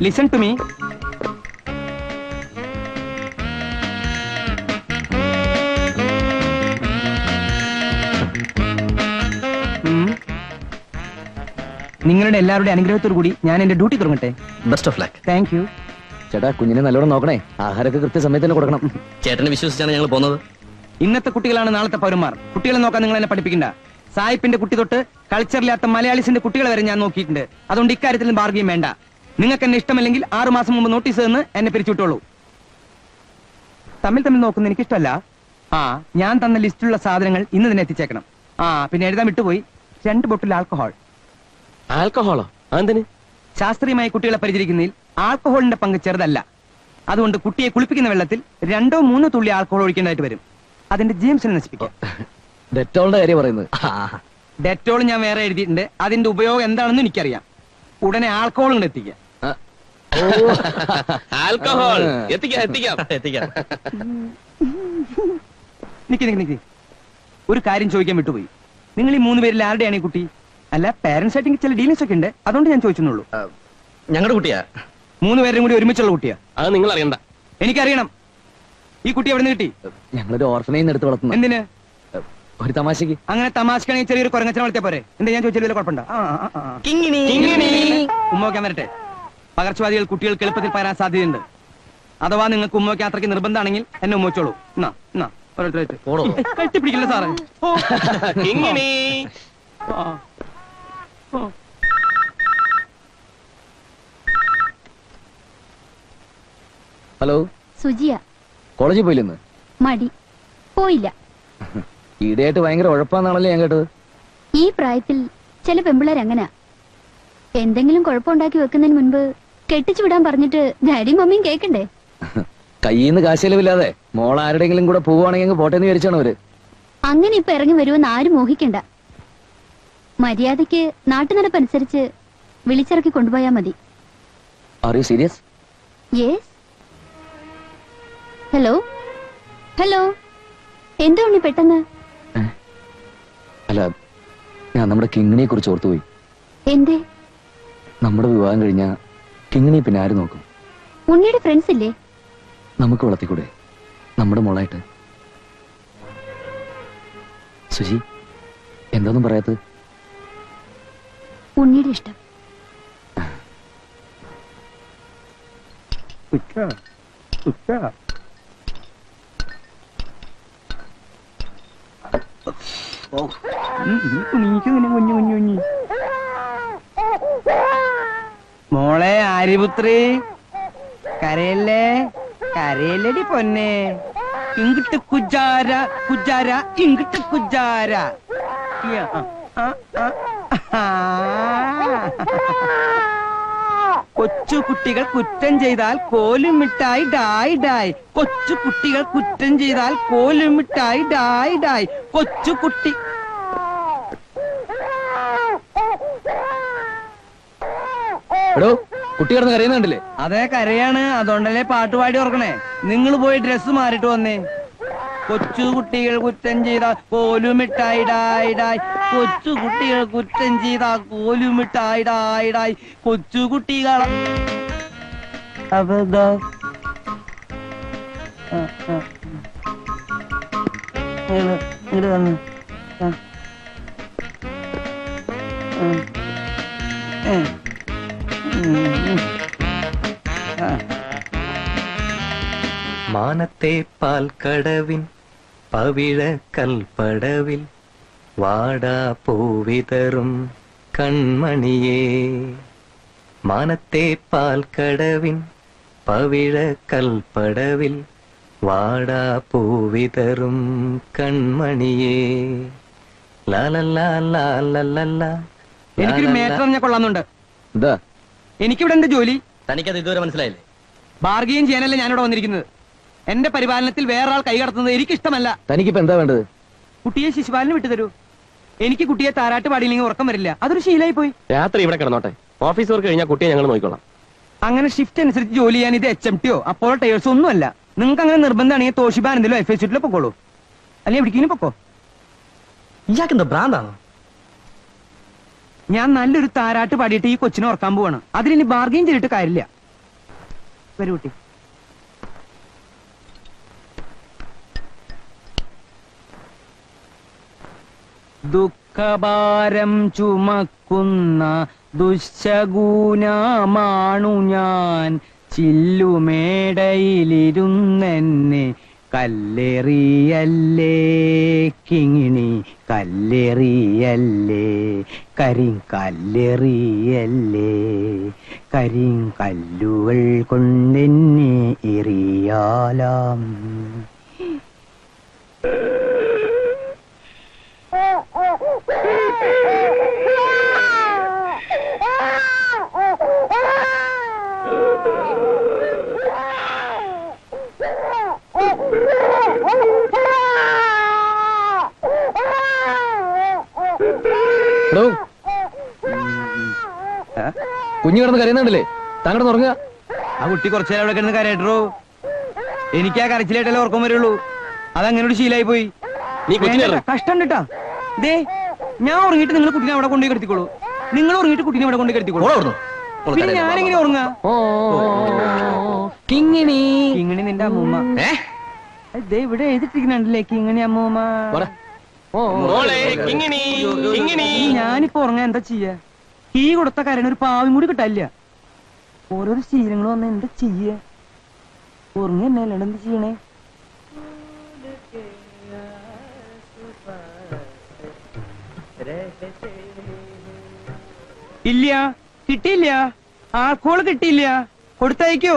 Listen to me. നിങ്ങളുടെ എല്ലാവരുടെ അനുഗ്രഹത്തോടു കൂടി ഞാൻ എന്റെ ഡ്യൂട്ടി തുടങ്ങട്ടെ. Best of luck. Thank you. ചേട്ടാ, കുഞ്ഞിനെ നല്ലോണം നോക്കണേ. ആഹാരമൊക്കെ കൃത്യസമയത്ത് തന്നെ കൊടുക്കണം. ചേട്ടനെ വിശ്വസിച്ചാണ് ഞങ്ങൾ പോകുന്നത്. ഇന്നത്തെ കുട്ടികളാണ് നാളത്തെ പൗരന്മാർ. കുട്ടികളെ നോക്കാൻ നിങ്ങൾ എന്നെ പഠിപ്പിക്കണ്ട. സായിപ്പിന്റെ കുട്ടി തൊട്ട് കൾച്ചറില്ലാത്ത മലയാളീസിന്റെ കുട്ടികളെ വരെ ഞാൻ നോക്കിയിട്ടുണ്ട്. അതുകൊണ്ട് ഇക്കാര്യത്തിൽ ബാർഗിയും വേണ്ട. നിങ്ങൾക്ക് എന്നെ ഇഷ്ടമല്ലെങ്കിൽ 6 മാസം മുമ്പ് നോട്ടീസ് തന്ന് എന്നെ പിരിച്ചുവിട്ടോളൂ. തമ്മിൽ നോക്കുന്ന എനിക്കിഷ്ടമല്ല. ഞാൻ തന്ന ലിസ്റ്റിലുള്ള സാധനങ്ങൾ ഇന്ന് തന്നെ എത്തിച്ചേക്കണം. പിന്നെ എഴുതാൻ വിട്ടുപോയി, 2 ബോട്ടിൽ ആൽക്കഹോൾ. ആൽക്കഹോളോ? എന്തിന്? ശാസ്ത്രീയമായി കുട്ടികളെ പരിചരിക്കുന്നതിൽ ആൽക്കഹോളിന്റെ പങ്ക് ചെറുതല്ല. അതുകൊണ്ട് കുട്ടിയെ കുളിപ്പിക്കുന്ന വെള്ളത്തിൽ 2-3 തുള്ളി ആൽക്കഹോൾ ഒഴിക്കേണ്ടതായിട്ട് വരും. അതിന്റെ ജീംസിനെ നശിപ്പിക്കാം. ഡെറ്റോളിന്റെ കാര്യം പറയുന്നത്. ഡെറ്റോൾ ഞാൻ വേറെ എഴുതിയിട്ടുണ്ട്. അതിന്റെ ഉപയോഗം എന്താണെന്ന് എനിക്കറിയാം. ഉടനെ ആൽക്കഹോൾ കൊണ്ട് എത്തിക്കാം. ആൽക്കഹോൾ എത്തിക്കാം. നിക്ക്. ഒരു കാര്യം ചോദിക്കാൻ വിട്ടുപോയി. നിങ്ങൾ ഈ 3 പേരിൽ ആരുടെയാണ് ഈ കുട്ടി? അല്ല, പാരന്റ്സ് ആയിട്ട് ചില ഡീലിങ്സ് ഒക്കെ ഉണ്ട്. അതുകൊണ്ട് ഞാൻ ചോദിച്ചെന്നുള്ളൂ. ഞങ്ങളുടെ കുട്ടിയാ. 3 പേരും കൂടി ഒരുമിച്ചുള്ള കുട്ടിയാ. അത് നിങ്ങൾ അറിയണ്ട. എനിക്കറിയണം. ഈ കുട്ടി എവിടെ നിന്ന് കിട്ടി? ഞങ്ങളൊരു ഓർഫനേജ് എടുത്ത് വളർത്തുന്നു. എന്തിന്? ഒരു തമാശക്ക്. അങ്ങനെ തമാശക്കാണെങ്കിൽ ചെറിയൊരു കുരങ്ങച്ചനെ വളർത്തിയാ പോരെ? എന്താ ഞാൻ ചോദിച്ചാൽ കുഴപ്പമുണ്ടോ? ഉമ്മ വയ്ക്കാൻ വരട്ടെ. പകർച്ചവാദികൾ കുട്ടികൾക്ക് എളുപ്പത്തിൽ പകരാൻ സാധ്യതയുണ്ട്. അഥവാ നിങ്ങൾക്ക് ഉമ്മ വയ്ക്കാൻ അത്രയ്ക്ക് നിർബന്ധമാണെങ്കിൽ എന്നെ ഉമ്മ വെച്ചോളൂ. കെട്ടിപ്പിടിക്കില്ല സാറേ. ഹലോ, സുജിയ. കോളേജിൽ പോയില്ലെന്ന്? മടി, പോയില്ല. ഈടെയായിട്ട് ഭയങ്കര ഉഴപ്പാന്നാണല്ലോ ഞാൻ കേട്ടത്. ഈ പ്രായത്തിൽ ചില പെമ്പിള്ളേർ അങ്ങനാ. എന്തെങ്കിലും കുഴപ്പമുണ്ടാക്കി വെക്കുന്നതിന് മുൻപ് കെട്ടിച്ചു വിടാൻ പറഞ്ഞിട്ട് ഡാഡിയും മമ്മിയും കേക്കണ്ടേ? കയ്യിന്ന് കാശലവില്ലാതെ മോൾ ആരുടെങ്കിലും കൂടെ പോവുകയാണെങ്കിൽ പോട്ടെന്ന് വിചാരിച്ചാണ് അവര്. അങ്ങനെ ഇപ്പൊ ഇറങ്ങി വരുമെന്ന് ആരും മോഹിക്കണ്ട. മര്യാദയ്ക്ക് നാട്ടുനടപ്പനുസരിച്ച് വിളിച്ചിറക്കി കൊണ്ടുപോയാ മതി. Are you serious? Yes. Hello, എന്താ ഉണ്ണി പെട്ടെന്ന്? അല്ല, ഞാൻ നമ്മുടെ കിങ്ങിണിയെ കുറിച്ച് ഓർത്തുപോയി. എന്തേ? നമ്മുടെ വിവാഹം കഴിഞ്ഞ കിങ്ങിണി പിന്നെ ആര് നോക്കും? ഉണ്ണിയുടെ ഫ്രണ്ട്സ് ഇല്ലേ? നമുക്ക് വളർത്തിക്കൂടെ നമ്മുടെ മോളായിട്ട്? സുജി, എന്താന്നും പറയാത്തത്? ഉണ്ണിയുടെ ഇഷ്ടം. മോളെ ആര്യപുത്രി, കരയല്ലടി പൊന്നെ. ഇങ്ങിട്ട് കുജാര ഇങ്ങിട്ട് കുജാര. കൊച്ചു കുട്ടികൾ കുറ്റം ചെയ്താൽ കോലും മിഠായി ഡായ്. കൊച്ചു കുട്ടികൾ കുറ്റം ചെയ്താൽ കോലും മിഠായി ഡായ്. കൊച്ചു കുട്ടി കുട്ടി കിടന്ന് കരയുന്നുണ്ടല്ലേ? അതെ, കരയാണ്. അതുകൊണ്ടല്ലേ പാട്ടുപാടി ഓർക്കണേ. നിങ്ങൾ പോയി ഡ്രസ്സ് മാറിയിട്ട് വന്നേ. കൊച്ചു കുട്ടികൾ കുറ്റം ചെയ്താൽ കോലും മിഠായി ഡായ്. കൊച്ചു കുട്ടികൾ കുറ്റം ചെയ്താൽ കോലും മിഠായി ഡായ്. കൊച്ചു കുട്ടികൾ ഇങ്ങോട്ട് വന്നു. മാനത്തെ പാൽക്കടവിൻ പവിഴ കൽപ്പടവിൽ വാടാ പൂവിതറും കൺമണിയേ. മാനത്തെ പാൽക്കടവിൻ പവിഴ കൽപ്പടവിൽ വാടാ പൂവിതറും കൺമണിയേ. എനിക്കൊരു മേറ്റർ ഞാൻ കൊള്ളാന്നുണ്ട്. എന്താ? എനിക്കിവിടെ എന്റെ ജോലി. തനിക്കത് ഇതുവരെ മനസ്സിലായില്ലേ? ബാർഗെയിൻ ചെയ്യാനല്ലേ ഞാനിവിടെ വന്നിരിക്കുന്നത്. എന്റെ പരിപാലനത്തിൽ വേറൊരാൾ കൈ കടത്തുന്നത് എനിക്കിഷ്ടമല്ല. തനിക്കിപ്പോ എന്താ വേണ്ടത്? കുട്ടിയെ ശിശുപാലനം വിട്ടുതരൂ. എനിക്ക് കുട്ടിയെ താരാട്ട് പാടിയില്ലെങ്കിൽ ഉറക്കം വരില്ല. അതൊരു ശീലമായി പോയി. രാത്രി ഇവിടെ കിടന്നോട്ടെ. ഓഫീസ് വർക്ക് കഴിഞ്ഞാൽ കുട്ടിയെ ഞങ്ങൾ നോക്കിക്കോളാം. അങ്ങനെ ഷിഫ്റ്റ് അനുസരിച്ച് ജോലി ചെയ്യാൻ ഇത് HMTയോ അപ്പോളോ ടയേഴ്സോ ഒന്നുമല്ല. നിങ്ങൾക്ക് അങ്ങനെ നിർബന്ധമാണെങ്കിൽ തോഷിബാനന്ദിലോ FSCലോ പൊക്കോളൂ. അല്ലെങ്കിൽ എവിടേക്കിനും പൊക്കോ. ഇയാൾക്കെന്താ ഭ്രാന്താണോ? ഞാൻ നല്ലൊരു താരാട്ട് പാടിയിട്ട് ഈ കൊച്ചിനെ ഉറക്കാൻ പോവാണ്. അതിനി ബാർഗെയിൻ ചെയ്തിട്ട് കാര്യമില്ല. വരൂ കുട്ടി. ദുഃഖഭാരം ചുമക്കുന്ന ദുശ്ശഗുണമാണു ഞാൻ, ചില്ലുമേടയിലിരുന്നെന്നെ കല്ലെറിയല്ലേ കിങ്ങിണി, കല്ലെറിയല്ലേ കരിങ്കല്ലെറിയല്ലേ, കരിങ്കല്ലുകൾ കൊണ്ടെന്നെ എറിയാലാം. എടോ, കുഞ്ഞു കിടന്ന് കരയുന്നുണ്ടല്ലേ? താങ്കളുടെ ഉറങ്ങുക. ആ കുട്ടി കുറച്ചു നേരം അവിടെ കിടന്ന് കരയട്ടോ. എനിക്ക് ആ കരച്ചിലായിട്ടല്ലേ ഉറക്കം വരുള്ളൂ. അതങ്ങനെ ഒരു ശീലായി പോയി. നീ കൊച്ചിനെ കഷ്ടം കേട്ടാ. ദേ, ഞാൻ ഉറങ്ങിയിട്ട് നിങ്ങൾ കുട്ടീനെ അവിടെ കൊണ്ടുപോയി കിടത്തിക്കോളൂ. നിങ്ങൾ ഉറങ്ങിയിട്ട് കുട്ടീനെ അവിടെ കൊണ്ടുപോയി കിടത്തിക്കോളൂ. പിന്നെ ഞാനെങ്ങനെ ഉറങ്ങാ? ഓ കിങ്ങിണി. കിങ്ങിണി നിന്റെ അമ്മൂമ്മ. ദേ ഇവിടെ എഴുതിട്ടിരിക്കുന്നുണ്ടല്ലേ കിങ്ങിണി അമ്മൂമ്മ. ഞാനിപ്പോ ഉറങ്ങാൻ എന്താ ചെയ്യാ? കീ കൊടുത്ത കരണ് ഒരു പാവം കൂടി കിട്ടാനില്ല. ഓരോരോ ശീലങ്ങൾ വന്ന എന്താ ചെയ്യ? ഉറങ്ങി തന്നെ അല്ലാണ്ട് എന്ത് ചെയ്യണേ? ഇല്ല, കിട്ടിയില്ല. ആൾക്കോള് കിട്ടിയില്ല. കൊടുത്തയക്കോ?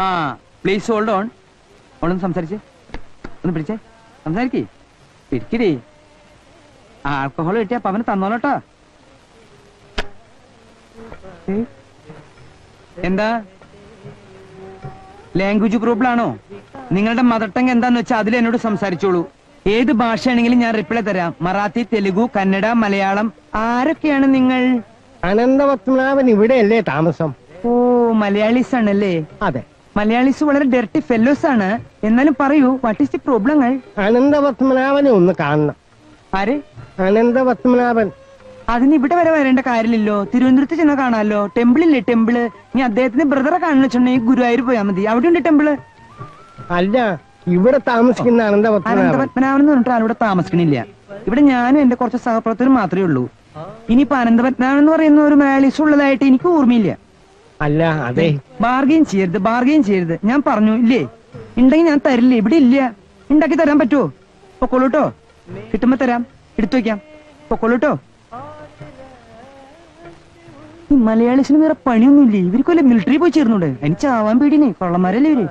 ആ പ്ലീസ് ഹോൾഡ് ഓൺ. ഓളൊന്ന് സംസാരിച്ചേ, ഒന്ന് പിടിച്ചേ, സംസാരിക്കേ, പിടിക്കടേ. ആൽക്കഹോൾ കിട്ടിയ അവന് തന്നോളട്ടോ. എന്താ ലാംഗ്വേജ് പ്രോബ്ലം ആണോ? നിങ്ങളുടെ മദർ ടങ് എന്താന്ന് വെച്ചാൽ അതിൽ എന്നോട് സംസാരിച്ചോളൂ. ഏത് ഭാഷയാണെങ്കിലും ഞാൻ റിപ്ലൈ തരാം. മറാത്തി, തെലുഗു, കന്നഡ, മലയാളം. ആരൊക്കെയാണ് നിങ്ങൾ? അനന്തപത്മനാഭൻ ഇവിടെയല്ലേ താമസം? ഓ, മലയാളീസ് ആണല്ലേ? അതെ. മലയാളീസ് വളരെ ഡെർട്ടി ഫെല്ലോസ് ആണ്. എന്നാലും പറയൂ, വാട്ട് ഈസ് ദി പ്രോബ്ലങ്ങൾ? അനന്തപത്മനാഭനെ ഒന്ന് കാണണം. ആര്? അനന്തപത്മനാഭൻ. അതിന് ഇവിടെ വരെ വരേണ്ട കാര്യമില്ലല്ലോ. തിരുവനന്തപുരത്ത് ചെന്ന് കാണാമല്ലോ. ടെമ്പിളില്ലേ ടെമ്പിള്? നീ അദ്ദേഹത്തിന് ബ്രദറെ കാണുന്ന വെച്ചിട്ടുണ്ടെങ്കിൽ ഗുരുവായൂർ പോയാൽ മതി. അവിടെയുണ്ട് ടെമ്പിള്. അല്ല, ഇവിടെ താമസിക്കുന്ന അനന്തപത്മനാഭൻ. അനന്തപത്മനാഭൻ എന്ന് പറഞ്ഞിട്ട് ആളിവിടെ താമസിക്കണില്ല. ഇവിടെ ഞാനും എന്റെ കുറച്ച് സഹപ്രവർത്തകരും മാത്രമേ ഉള്ളൂ. ഇനിയിപ്പോ അനന്തപത്മനാഭൻ എന്ന് പറയുന്ന ഒരു മലയാളീസ് ഉള്ളതായിട്ട് എനിക്ക് ഓർമ്മയില്ല. അല്ല, അതെ. ബാർഗെയിൻ ചെയ്യരുത്, ബാർഗെയിൻ ചെയ്യരുത്. ഞാൻ പറഞ്ഞു ഇല്ലേ, ഉണ്ടെങ്കിൽ ഞാൻ തരില്ല. ഇവിടെ ഇല്ല. ഉണ്ടാക്കി തരാൻ പറ്റുമോ? പൊക്കോളൂട്ടോ. കിട്ടുമ്പോ തരാം, എടുത്തു വെക്കാം. പൊക്കോളൂട്ടോ. ഈ മലയാളീസിന് വേറെ പണിയൊന്നുമില്ലേ? ഇവർക്ക് വല്ല മിലിറ്ററി പോയി ചേർന്നൂടെ? എനിക്ക് ചാവാൻ പേടിനെ. കൊള്ളന്മാരല്ലേ ഇവര്.